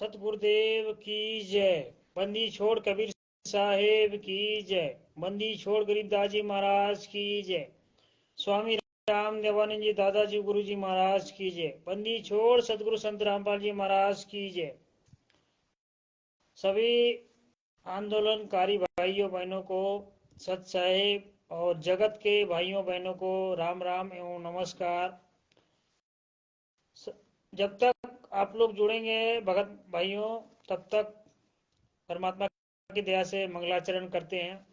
सतगुरुदेव की जय। बंदी छोड़ कबीर साहेब की जय। बंदी छोड़ गरीबदास जी महाराज की जय। स्वामी राम देवानंद जी दादाजी गुरु जी महाराज की जय। बंदी छोड़ सतगुरु संत रामपाल जी महाराज की जय। सभी आंदोलनकारी भाइयों बहनों को सत साहेब और जगत के भाइयों बहनों को राम राम एवं नमस्कार। जब तक आप लोग जुड़ेंगे भगत भाइयों, तब तक परमात्मा की दया से मंगलाचरण करते हैं।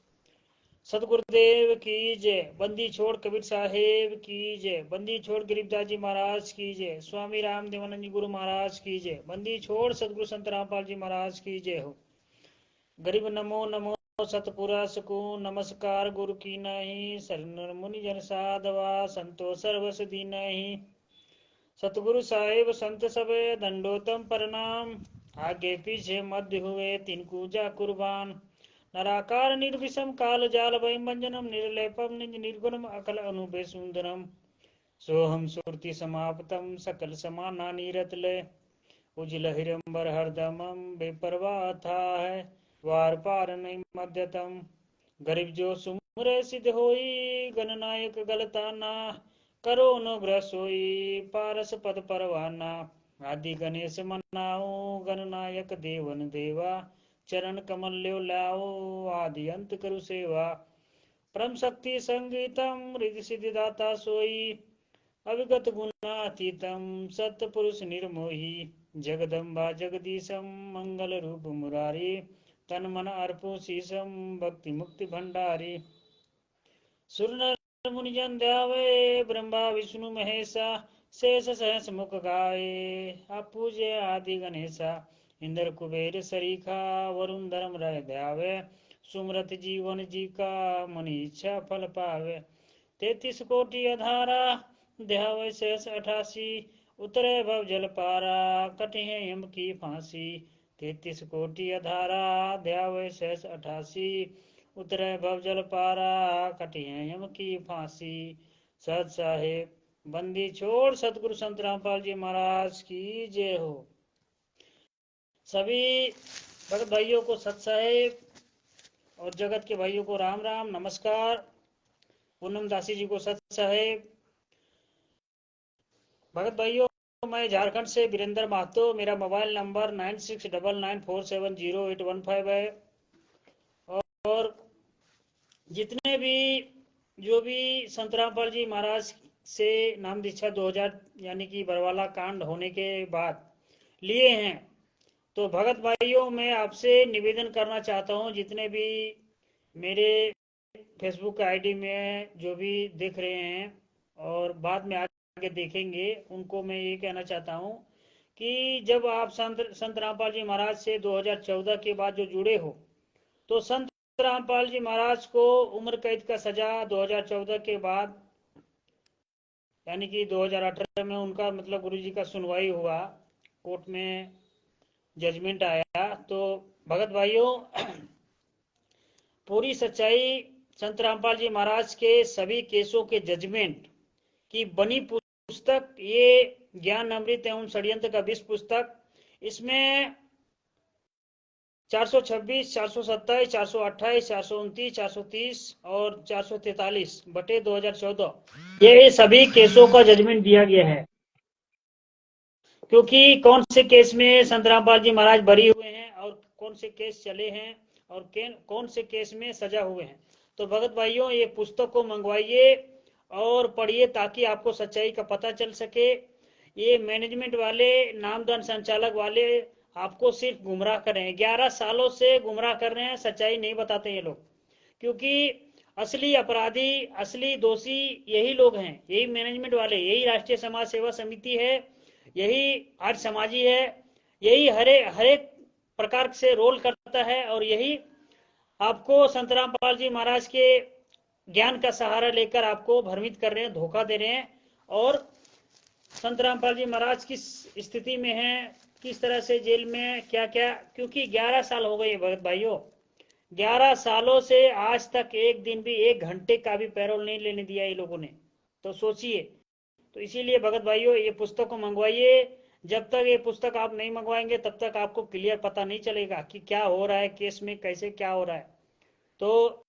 सतगुरुदेव की जय। बंदी छोड़ कबीर साहेब की जय। बंदी छोड़ गरीबदास जी महाराज की जय। स्वामी राम देवानंद जी गुरु महाराज की जय। बंदी छोड़ सतगुरु संत रामपाल जी महाराज की जय हो। गरीब नमो नमो सतपुरा सुकून नमस्कार गुरु की नहीं शरण मुनि जन साधवा संतो सर्वस दीनहि। सतगुरु साहेब संत सबे दंडोतम प्रणाम। आगे पीछे मध्य हुए तिनको जा कुर्बान। नराकार निर्विषम काल जाल भय मंजनम निर्लेपम निज निर्गुणम अकल अनुपे सुंदरम। सोहम सुरति समाप्तम सकल समाना नीरतले। उजल हिरंबर हरदमम बेपरवाह था है वार पार नहीं मध्यतम। गरीब जो सुमरे सिद्ध होई गणनायक गलताना। करो अनुग्रह सोई पारस पद परवाना। आदि गणेश मनाओ गणनायक देवन देवा। चरण कमल ल्यो लाओ आदि अंत करु सेवा। परम शक्ति संगीतम रिद्धि सिद्धि दाता सोई। अविगत गुणातीतम सत्पुरुष निर्मोही। जगदम्बा जगदीशम मंगल रूप मुरारी। तन मन अर्पो शीशम भक्ति मुक्ति भंडारी। सुर नर मुनिजन ध्यावे ब्रह्मा विष्णु महेशा। शेष सहस मुख गाये आप पूजे आदि गणेशा। इंद्र कुबेर सरीखा वरुण धर्म रह ध्यावे। सुमरत जीवन जी का मन इच्छा फल पावे। 33 कोटि अधारा ध्यावे शेष 88। उतरे भव जल पारा कटे यम की फांसी। 33 कोटि अधारा ध्यावे शेष 88। उतरे भव जल पारा कटे यम की फांसी। सत साहेब बंदी छोड़ सतगुरु संत रामपाल जी महाराज की जय हो। सभी भगत भाइयों को सत साहेब और जगत के भाइयों को राम राम नमस्कार। पूनम दासी जी को सत साहेब। भगत भाइयों, मैं झारखंड से वीरेंद्र महतो। मेरा मोबाइल नंबर 9699470815 है। और जितने भी जो भी संत रामपाल जी महाराज से नाम दीक्षा 2000 यानी कि बरवाला कांड होने के बाद लिए हैं, तो भगत भाइयों मैं आपसे निवेदन करना चाहता हूं, जितने भी मेरे फेसबुक आईडी में जो भी देख रहे हैं और बाद में आगे देखेंगे, उनको मैं ये कहना चाहता हूं कि जब आप संत रामपाल जी महाराज से 2014 के बाद जो जुड़े हो, तो संत रामपाल जी महाराज को उम्र कैद का सजा 2014 के बाद यानी कि 2018 में उनका मतलब गुरु जी का सुनवाई हुआ, कोर्ट में जजमेंट आया। तो भगत भाइयों, पूरी सच्चाई संत रामपाल जी महाराज के सभी केसों के जजमेंट की बनी पुस्तक ये ज्ञान अमृत एवं षड्यंत्र का विश्व पुस्तक। इसमें 426, 427, 428, 429, 430 और 443 बटे 2014 ये सभी केसों का जजमेंट दिया गया है। क्योंकि कौन से केस में संत रामपाल जी महाराज बरी हुए हैं और कौन से केस चले हैं और कौन से केस में सजा हुए हैं। तो भगत भाइयों, ये पुस्तक को मंगवाइए और पढ़िए ताकि आपको सच्चाई का पता चल सके। ये मैनेजमेंट वाले, नामदान संचालक वाले आपको सिर्फ गुमराह कर रहे हैं। 11 सालों से गुमराह कर रहे हैं, सच्चाई नहीं बताते ये लोग। क्योंकि असली अपराधी, असली दोषी यही लोग हैं, यही मैनेजमेंट वाले, यही राष्ट्रीय समाज सेवा समिति है, यही आज समाजी है, यही हर एक प्रकार से रोल करता है। और यही आपको संत रामपाल जी महाराज के ज्ञान का सहारा लेकर आपको भ्रमित कर रहे हैं, धोखा दे रहे हैं। और संत रामपाल जी महाराज किस स्थिति में हैं, किस तरह से जेल में क्या क्या, क्योंकि 11 साल हो गए भगत भाइयों। 11 सालों से आज तक एक दिन भी, 1 घंटे का भी पैरोल नहीं लेने दिया ये लोगों ने। तो सोचिए। तो इसीलिए भगत भाइयों, ये पुस्तक को मंगवाइए। जब तक ये पुस्तक आप नहीं मंगवाएंगे तब तक आपको क्लियर पता नहीं चलेगा कि क्या हो रहा है केस में, कैसे क्या हो रहा है। तो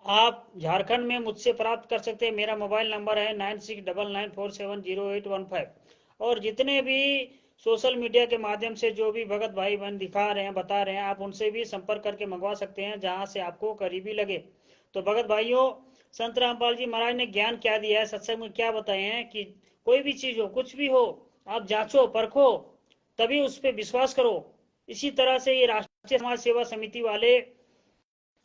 आप झारखंड में मुझसे प्राप्त कर सकते हैं। मेरा मोबाइल नंबर है 9699470815। और जितने भी सोशल मीडिया के माध्यम से जो भी भगत भाई बहन दिखा रहे हैं, बता रहे हैं, आप उनसे भी संपर्क करके मंगवा सकते हैं जहां से आपको करीबी लगे। तो भगत भाइयों, संत रामपाल जी महाराज ने ज्ञान क्या दिया है, सत्संग में क्या बताए हैं कि कोई भी चीज हो, कुछ भी हो, आप जांचो परखो, तभी उस पर विश्वास करो। इसी तरह से ये राष्ट्रीय समाज सेवा समिति वाले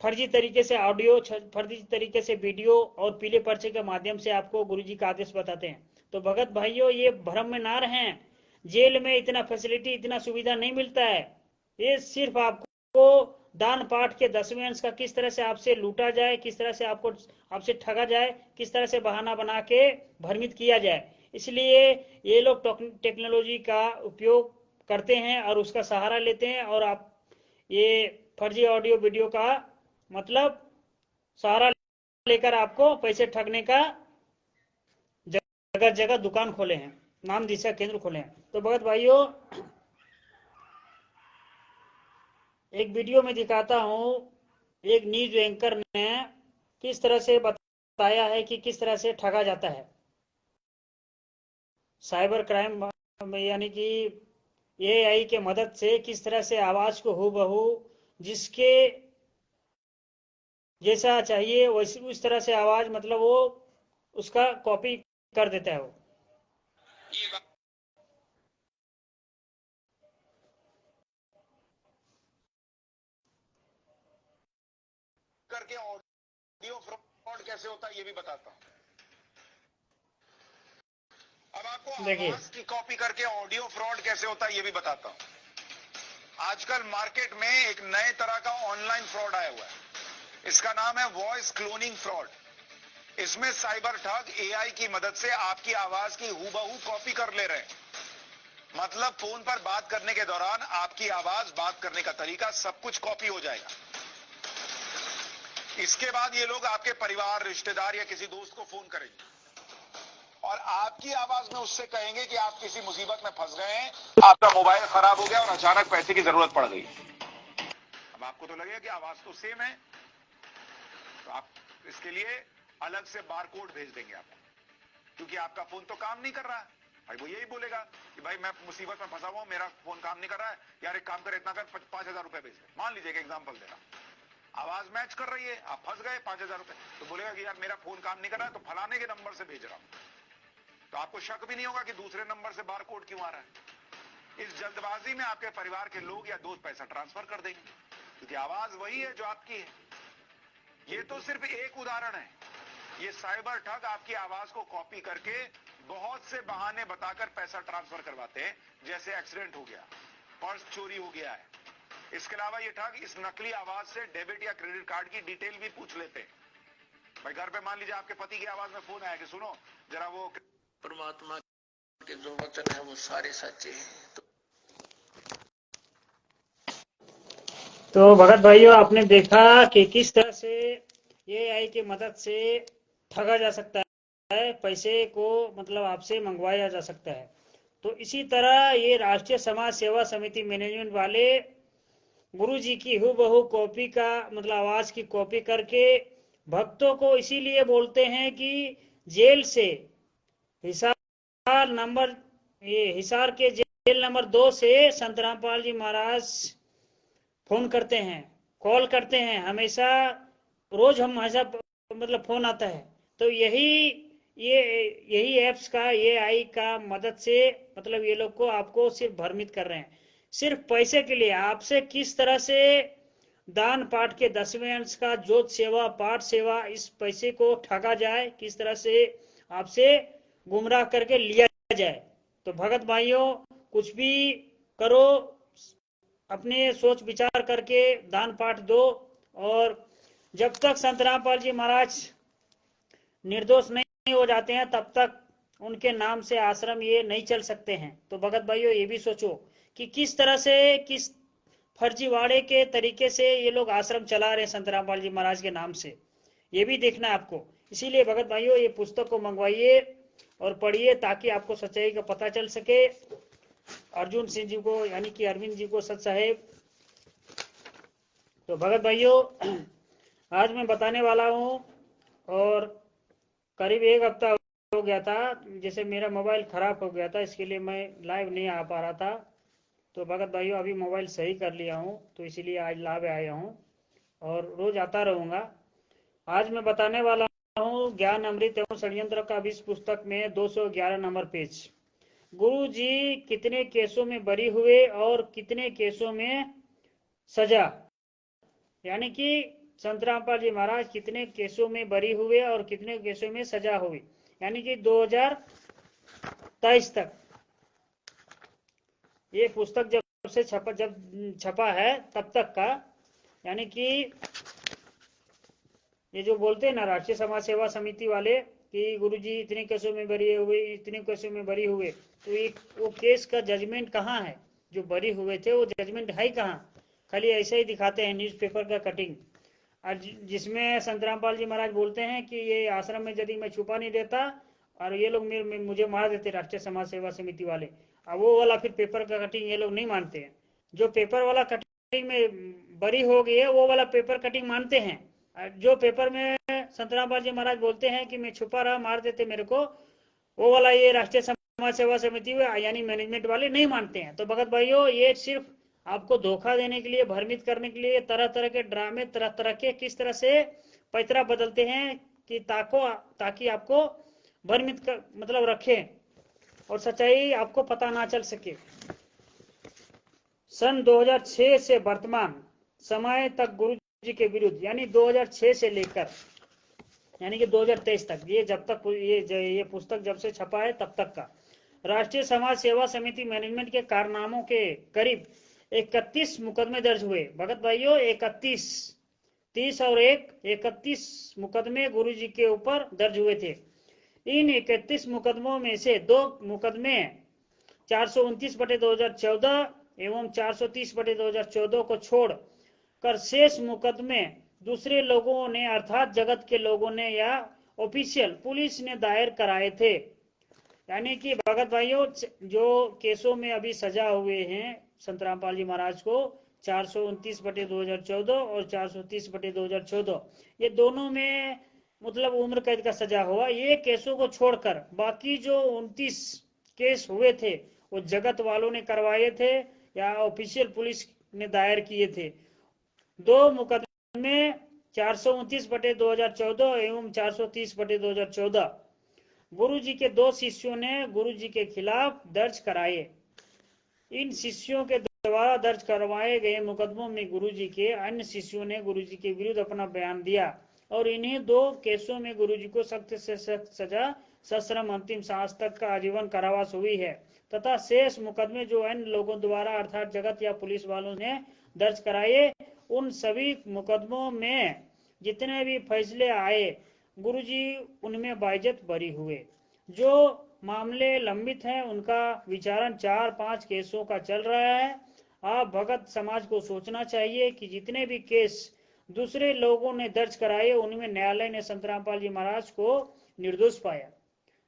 फर्जी तरीके से ऑडियो, फर्जी तरीके से वीडियो और पीले पर्चे के माध्यम से आपको गुरुजी का आदेश बताते हैं। तो भगत भाइयों, ये भ्रम में ना रहें। जेल में इतना फैसिलिटी, इतना सुविधा नहीं मिलता है। ये सिर्फ आपको दान पाठ के 10वें अंश का किस तरह से आपसे लूटा जाए, किस तरह से आपसे ठगा जाए, किस तरह से बहाना बना के भ्रमित किया जाए, इसलिए ये लोग टेक्नोलॉजी का उपयोग करते हैं और उसका सहारा लेते हैं। और आप ये फर्जी ऑडियो वीडियो का मतलब सहारा लेकर आपको पैसे ठगने का जगह जगह दुकान खोले हैं, नाम दिशा केंद्र खोले हैं। तो भगत भाइयों, एक वीडियो में दिखाता हूं, एक न्यूज एंकर ने किस तरह से बताया है कि किस तरह से ठगा जाता है। साइबर क्राइम यानी कि एआई के मदद से किस तरह से आवाज को हूबहू जिसके जैसा चाहिए वैसी उस तरह से आवाज, मतलब वो उसका कॉपी कर देता है वो। करके ऑडियो फ्रॉड कैसे होता है ये भी बताता हूं। अब आपको आवाज की कॉपी करके ऑडियो फ्रॉड कैसे होता है ये भी बताता हूं। आजकल मार्केट में एक नए तरह का ऑनलाइन फ्रॉड आया हुआ है। इसका नाम है वॉइस क्लोनिंग फ्रॉड। इसमें साइबर ठग एआई की मदद से आपकी आवाज की हूबहू कॉपी कर ले रहे हैं। मतलब फोन पर बात करने के दौरान आपकी आवाज, बात करने का तरीका, सब कुछ कॉपी हो जाएगा। इसके बाद ये लोग आपके परिवार, रिश्तेदार या किसी दोस्त को फोन करेंगे और आपकी आवाज में उससे कहेंगे कि आप किसी मुसीबत में फंस गए हैं, आपका मोबाइल खराब हो गया और अचानक पैसे की जरूरत पड़ गई। अब आपको तो लगेगा कि आवाज तो सेम है, तो आप इसके लिए अलग से बारकोड भेज देंगे आपको, क्योंकि आपका फोन तो काम नहीं कर रहा है। भाई वो यही बोलेगा कि भाई मैं मुसीबत में फंसा हुआ हूं, मेरा फोन काम नहीं कर रहा है, यार एक काम कर, इतना कर, 5,000 रुपए भेज दे। मान लीजिए कि एग्जाम्पल दे रहा, आवाज मैच कर रही है, आप फंस गए, 5,000 रुपए, तो बोलेगा कि यार मेरा फोन काम नहीं कर रहा है, तो फलाने के नंबर से भेज रहा हूं। तो आपको शक भी नहीं होगा कि दूसरे नंबर से बारकोड क्यों आ रहा है। इस जल्दबाजी में आपके परिवार के लोग या दोस्त पैसा ट्रांसफर कर देंगे, क्योंकि आवाज वही है जो आपकी है। ये तो सिर्फ एक उदाहरण है। ये साइबर ठग आपकी आवाज को कॉपी करके बहुत से बहाने बताकर पैसा ट्रांसफर करवाते हैं, जैसे एक्सीडेंट हो गया, पर्स चोरी हो गया है। इसके अलावा ये ठग इस नकली आवाज से डेबिट या क्रेडिट कार्ड की डिटेल भी पूछ लेते हैं। भाई घर पे मान लीजिए आपके पति की आवाज में फोन आया कि सुनो जरा वो परमात्मा के जो वचन है वो सारे सच्चे हैं। तो भगत भाइयों, आपने देखा कि किस तरह से एआई की मदद से ठगा जा सकता है, पैसे को मतलब आपसे मंगवाया जा सकता है। तो इसी तरह ये राष्ट्रीय समाज सेवा समिति मैनेजमेंट वाले गुरु जी की हूबहू कॉपी का मतलब आवाज की कॉपी करके भक्तों को इसीलिए बोलते हैं कि जेल से हिसार नंबर हिसार के जेल नंबर 2 से संत रामपाल जी महाराज फोन करते हैं, कॉल करते हैं हमेशा, रोज हम हमेशा मतलब फोन आता है। तो यही एप्स का, ये आई का मदद से मतलब ये लोग को आपको सिर्फ भ्रमित कर रहे हैं, सिर्फ पैसे के लिए आपसे किस तरह से दान पाठ के 10वें अंश का जोत सेवा, पाठ सेवा, इस पैसे को ठगा जाए, किस तरह से आपसे गुमराह करके लिया जाए। तो भगत भाइयों, कुछ भी करो, अपने सोच विचार करके दान पाठ दो। और जब तक संत रामपाल जी महाराज निर्दोष नहीं हो जाते हैं तब तक उनके नाम से आश्रम ये नहीं चल सकते हैं। तो भगत भाइयों, ये भी सोचो कि किस तरह से, किस फर्जीवाड़े के तरीके से ये लोग आश्रम चला रहे हैं संत रामपाल जी महाराज के नाम से, ये भी देखना है आपको। इसीलिए भगत भाइयों, ये पुस्तक को मंगवाइए और पढ़िए ताकि आपको सच्चाई का पता चल सके। अर्जुन सिंह जी को यानी कि अरविंद जी को सत साहेब। तो भगत भाइयों, आज मैं बताने वाला हूँ, और करीब एक हफ्ता हो गया था, जैसे मेरा मोबाइल ख़राब हो गया था, इसके लिए मैं लाइव नहीं आ पा रहा था। तो भगत भाइयों, अभी मोबाइल सही कर लिया हूँ, तो इसीलिए आज लाइव आया हूँ और रोज़ आता रहूँगा। आज मैं बताने वाला हूँ ज्ञान अमृत एवं षड्यंत्र का विश्व पुस्तक में 211 नंबर पेज। गुरु जी कितने केसों में बरी हुए और कितने केसों में सजा, यानी कि संत रामपाल जी महाराज कितने केसों में बरी हुए और कितने केसों में सजा हुई, यानी कि 2023 तक। ये पुस्तक जब छपा है तब तक का, यानी कि ये जो बोलते हैं ना राष्ट्रीय समाज सेवा समिति वाले कि गुरुजी इतने केसों में बरी हुए, इतने केसों में बरी हुए, तो एक वो केस का जजमेंट कहाँ है? जो बरी हुए थे वो जजमेंट है कहाँ? खाली ऐसे ही दिखाते हैं न्यूज़पेपर का कटिंग, जिसमें संत रामपाल जी महाराज बोलते हैं कि ये आश्रम में यदि मैं छुपा नहीं देता और ये लोग मुझे मार देते राष्ट्रीय समाज सेवा समिति वाले। अब वो वाला फिर पेपर का कटिंग ये लोग नहीं मानते हैं। जो पेपर वाला कटिंग में बरी हो गई है वो वाला पेपर कटिंग मानते हैं। जो पेपर में संत रामपाल जी महाराज बोलते हैं कि मैं छुपा रहा, मार देते मेरे को, वो वाला ये राष्ट्रीय समाज सेवा समिति यानी मैनेजमेंट वाले नहीं मानते हैं। तो भगत भाइयों, ये सिर्फ आपको धोखा देने के लिए, भ्रमित करने के लिए तरह तरह के ड्रामे, तरह तरह के किस तरह से पैतरा बदलते हैं कि ताकि आपको भ्रमित कर मतलब रखें और सच्चाई आपको पता ना चल सके। सन 2006 से वर्तमान समय तक गुरु जी के विरुद्ध, यानी 2006 से लेकर यानी कि 2023 तक, ये जब तक ये पुस्तक जब से छपा है तब तक का राष्ट्रीय समाज सेवा समिति मैनेजमेंट के कारनामों के करीब 31 मुकदमे दर्ज हुए। भगत भाइयों, 31, 30 और 31 मुकदमे गुरु जी के ऊपर दर्ज हुए थे। इन 31 मुकदमों में से 2 मुकदमे 429/2014 एवं 430/2014 को छोड़ कर शेष मुकदमे दूसरे लोगों ने अर्थात जगत के लोगों ने या ऑफिशियल पुलिस ने दायर कराए थे। यानी कि भगत भाइयों, जो केसों में अभी सजा हुए हैं संत रामपाल जी महाराज को, 429/2014 और 430/2014, ये दोनों में मतलब उम्र कैद का सजा हुआ। ये केसों को छोड़कर बाकी जो 29 केस हुए थे वो जगत वालों ने करवाए थे या ऑफिशियल पुलिस ने दायर किए थे। 2 मुकदमे 429/2014 एवं 430/2014 गुरु जी के 2 शिष्यों ने गुरु जी के खिलाफ दर्ज कराए। इन शिष्यों के द्वारा दर्ज करवाए गए मुकदमों में गुरु जी के अन्य शिष्यों ने गुरु जी के विरुद्ध अपना बयान दिया और इन्हीं 2 केसों में गुरु जी को सख्त से सख्त सजा, सश्रम अंतिम सांस तक का आजीवन कारावास हुई है तथा शेष मुकदमे जो अन्य लोगों द्वारा अर्थात जगत या पुलिस वालों ने दर्ज कराए, उन सभी मुकदमों में जितने भी फैसले आए गुरु जी उनमें बाइज्जत बरी हुए। जो मामले लंबित हैं उनका विचारण 4-5 केसों का चल रहा है। आप भगत समाज को सोचना चाहिए कि जितने भी केस दूसरे लोगों ने दर्ज कराए उनमें न्यायालय ने संत रामपाल जी महाराज को निर्दोष पाया।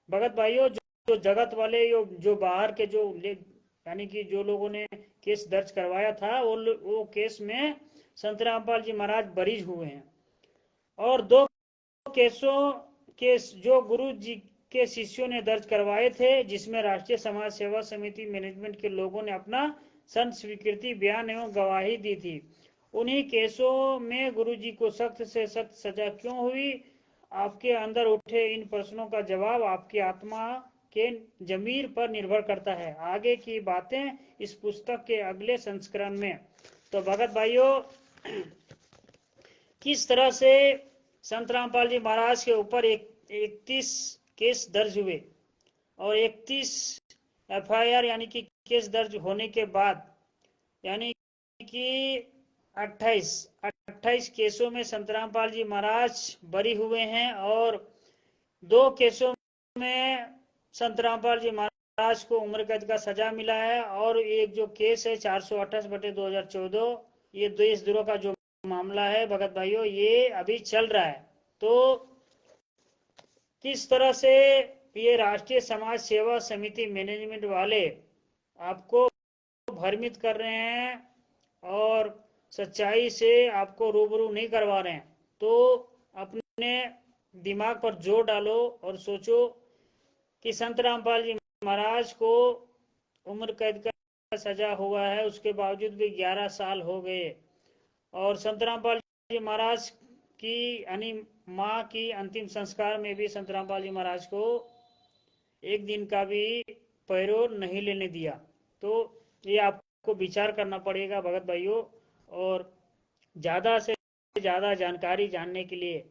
भगत भाइयों, जो जगत वाले जो बाहर के जो यानी कि जो लोगों ने केस दर्ज करवाया था वो केस में संत रामपाल जी महाराज बरी हुए हैं और 2 केसों केस जो गुरु जी के शिष्यों ने दर्ज करवाए थे जिसमें राष्ट्रीय समाज सेवा समिति मैनेजमेंट के लोगों ने अपना संत स्वीकृति बयान एवं गवाही दी थी, उन्हीं केसों में गुरु जी को सख्त से सख्त सजा क्यों हुई? आपके अंदर उठे इन प्रश्नों का जवाब आपकी आत्मा के जमीर पर निर्भर करता है। आगे की बातें इस पुस्तक के अगले संस्करण में। तो भगत भाइयों, किस तरह से संत रामपाल जी महाराज के ऊपर 31 केस दर्ज हुए और 31 FIR यानी कि केस दर्ज होने के बाद यानी कि 28 केसों में संत रामपाल जी महाराज बरी हुए हैं और 2 केसों में संत रामपाल जी महाराज को उम्र कैद का सजा मिला है और एक जो केस है 428/2014, ये देशद्रोह का जो मामला है भगत भाइयों, ये अभी चल रहा है। तो किस तरह से ये राष्ट्रीय समाज सेवा समिति मैनेजमेंट वाले आपको भ्रमित कर रहे हैं और सच्चाई से आपको रूबरू नहीं करवा रहे हैं, तो अपने दिमाग पर जोर डालो और सोचो कि संत रामपाल जी महाराज को उम्र कैद का सजा हुआ है, उसके बावजूद भी 11 साल हो गए। और संत रामपाल जी महाराज की यानी माँ की अंतिम संस्कार में भी संत रामपाल जी महाराज को एक दिन का भी पैरों नहीं लेने दिया। तो ये आपको विचार करना पड़ेगा भगत भाइयों। और ज़्यादा से ज़्यादा जानकारी जानने के लिए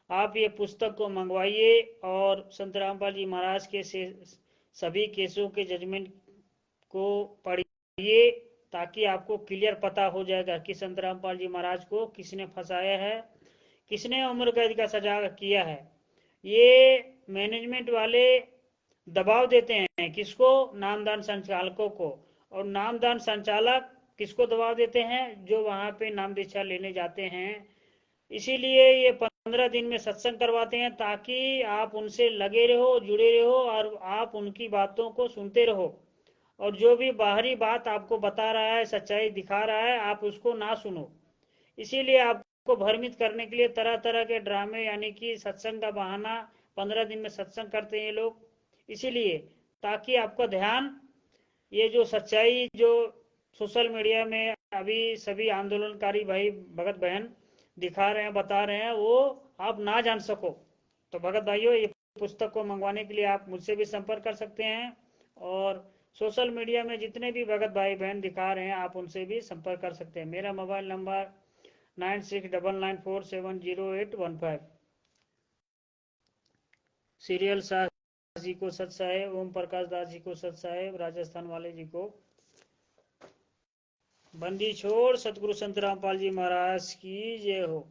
आप ये पुस्तक को मंगवाइए और संत रामपाल जी महाराज के सभी केसों के जजमेंट को पढ़िए, ताकि आपको क्लियर पता हो जाएगा कि संत रामपाल जी महाराज को किसने फंसाया है, किसने उम्र कैद का सजा किया है। ये मैनेजमेंट वाले दबाव देते हैं किसको? नामदान संचालकों को। और नामदान संचालक किसको दबाव देते हैं? जो वहां पे नाम दीक्षा लेने जाते हैं। इसीलिए ये 15 दिन में सत्संग करवाते हैं, ताकि आप उनसे लगे रहो, जुड़े रहो और आप उनकी बातों को सुनते रहो। और जो भी बाहरी बात आपको बता रहा है, सच्चाई दिखा रहा है, आप उसको ना सुनो। इसीलिए आपको भ्रमित करने के लिए तरह तरह के ड्रामे यानी कि सत्संग का बहाना 15 दिन में सत्संग करते हैं लोग, इसीलिए ताकि आपका ध्यान ये जो सच्चाई जो सोशल मीडिया में अभी सभी आंदोलनकारी भाई भगत बहन दिखा रहे हैं, बता रहे हैं, वो आप ना जान सको। तो भगत भाइयों, ये पुस्तक को मंगवाने के लिए आप मुझसे भी संपर्क कर सकते हैं और सोशल मीडिया में जितने भी भगत भाई बहन दिखा रहे हैं आप उनसे भी संपर्क कर सकते हैं। मेरा mobile number 9699470815। Serial Shah ji को सत साहेब, ओम प्रकाश दास जी को सत साहेब, राजस्थान वाले जी को बंदी छोड़। सतगुरु संत रामपाल जी महाराज की जय हो।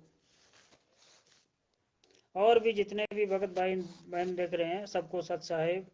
और भी जितने भी भगत भाई बहन देख रहे हैं सबको सत साहेब।